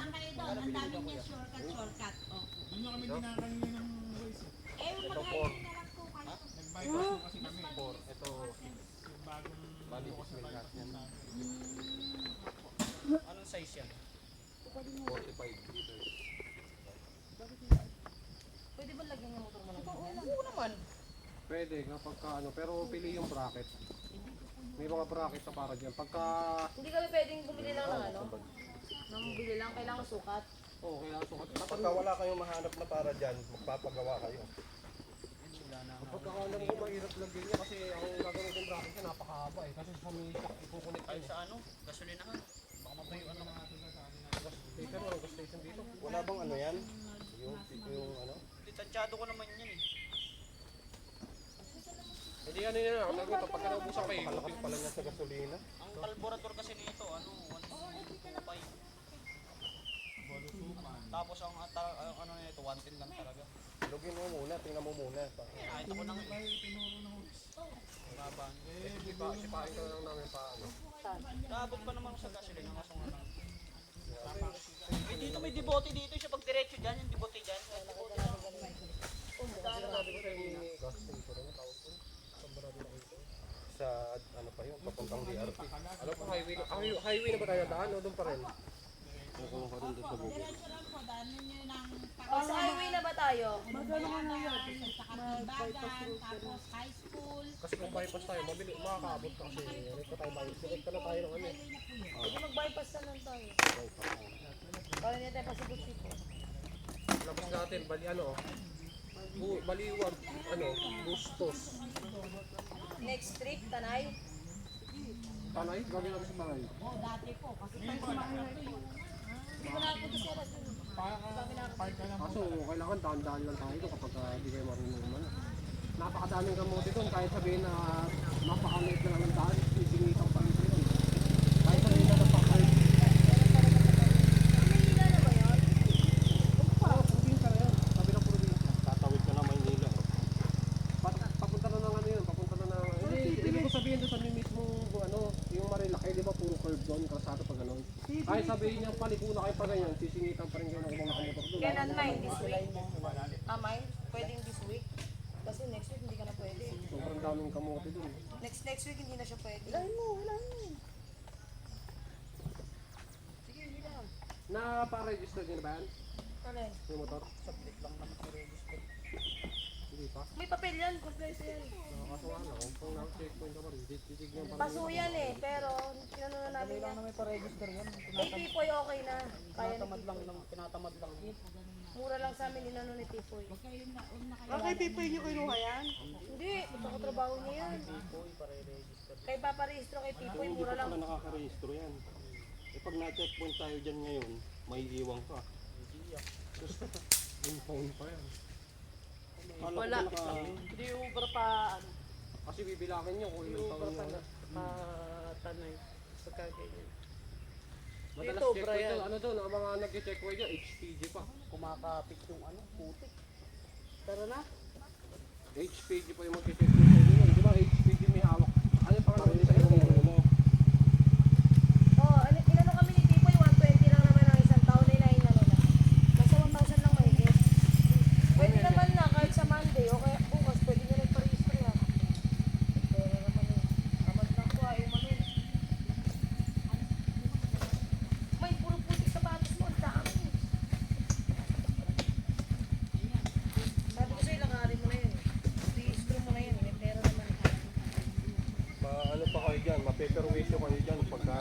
Dumaan kayo doon. Ang dami niya shortcut. Opo. Hindi nyo kami dinakanina ng voice eh. Mag-highway na lang po kayo. Nag-bypass po kasi kami. Ito, Yung bagong bali bukas na dismal bypass yan. sa amin. Anong size yan? 45 liters. Pwede ba lagyan yung motor mo lang? Oo naman. Pwede kapag ka ano, pero pili yung bracket. May mga bracket na para dyan. Pagka... Hindi kami pwedeng bumili lang ng ano? Nang bili lang, kailangan sukat. Oo, kaya sukat. Kapag wala kayong mahanap na para dyan, magpapagawa kayo. Kapag alam ko mahirap lagyan niya kasi ang gagawin ng bracket niya napakahaba eh. Kasi sa may ikukunik kayo. Sa ano? Gasolinahan. Baka mapayuan ng mga Gas station, walang gas station dito. Wala bang ano yan? Yung ano? Ditansyado ko naman yan eh. Hindi ano yun lang. Ito, pagka naubusan kayo, pakalakas pala niya sa gasolina. Ang carburetor kasi nito, ano, 1.25. Tapos ang ano nito, 110 lang talaga. Lugin mo muna, tingnan mo muna. Nakita ko nang laban. Sipain ka lang namin pa ano. Naabot pa naman sa gasolina, kaso nga lang. Eh dito may dibote dito siya pag diretso dyan, yung dibote dyan. Sabi ko sa inyo, gas station, ano tawag ko? Sa ano pa yun, papuntang DRT. Alam ko highway na ba tayo daan o doon pa rin? Nakuha ka rin doon sa Google. Diretso lang po. Daanan nyo ng O, sa highway na ba tayo? Katibagan, tapos high school. Kasi kung bypass tayo, mabili, makakaabot ka kasi ano pa tayo bypass. Direkta na tayo ng ano eh. Pwede mag-bypass na lang tayo. Para hindi tayo pasibot-sibot. Labas natin, bali ano, baliwag, ano, Bustos. Next trip, Tanay. Tanay? Gagawin namin sa Tanay. Oo, dati po. Kasi pag sumakit po yun. Hindi ko nakapunta siya rin. Park ka lang po. Kaso kailangan dahan-dahan lang tayo doon kapag hindi kayo marunong naman. Napakadaming kamote doon, kahit sabihin na napakaliit na lang ang daan, isingitang pa rin yun. Kahit sabihin na napakaliit. Manila na ba yun? Oo, probinsya na yun. Sabi ng probinsya. Tatawid ka na Maynila. Papunta na ng ano yun, papunta na ng... Hindi ko sabihin doon sa mismo, ano, yung Marilaki, di ba puro curve doon, kalsado pa gano'n. Kahit sabihin niya, paliko na kayo pa ganyan, sisingitan pa rin kayo ng mga kamotor doon. Kailan mine this week? Mine? Pwedeng this week? Kasi next week hindi ka na pwede. Sobrang daming kamote doon. Next week hindi na siya pwede. Wala mo. Sige, hindi lang. Na-pa-register niyo na ba yan? Ano yan? Yung motor? Subject lang naman si register. Hindi pa. May papel yan, kompleto yan. Kaso nga lang, kung na-checkpoint ka pa rin, titignan pa rin. Paso yan eh, pero tinanong na namin yan. may pa-register yan. Eh, Tipoy okay na. Kaya ni Tinatamad lang, Tipoy. tinatamad lang. Mura lang sa amin inano ni Tipoy. Okay, Pipoy niyo kinuha yan? Hindi, ito ko trabaho niya yan. Kay paparehistro kay Tipoy, Hindi mura pa lang. pala nakakarehistro yan. Eh pag na-checkpoint tayo dyan ngayon, may iwang ka. Impound pa yan. Wala. Hindi Uber pa, ano, Kasi bibilangin nyo kung ilang taon nyo. pa Tanay. Pagkaganyan. Madalas Dito, checkpoint Brian. doon. Ano doon, ang mga nag-checkpoint dyan, HPG pa. Kumakapit yung ano, putik. Tara na. HPG pa yung mag-checkpoint doon. Di ba HPG may hawak? Ano yung pangalan sa iyo? Oh, inano kami ni Tipoy, 120 lang naman ang isang taon na inano na. Nasa 1,000 lang mahigit. Pwede naman na kahit sa Monday o kaya bukas pwede na nagparehistro yan. Pero naman eh. Tamad lang ko ayaw man eh. May puro putik sapatos mo, ang dami. Sabi ko sa'yo, lakarin mo na yun. Rehistro mo na yun, may pera naman. Ano pa kayo dyan, ma-paperwisyo kayo dyan pagka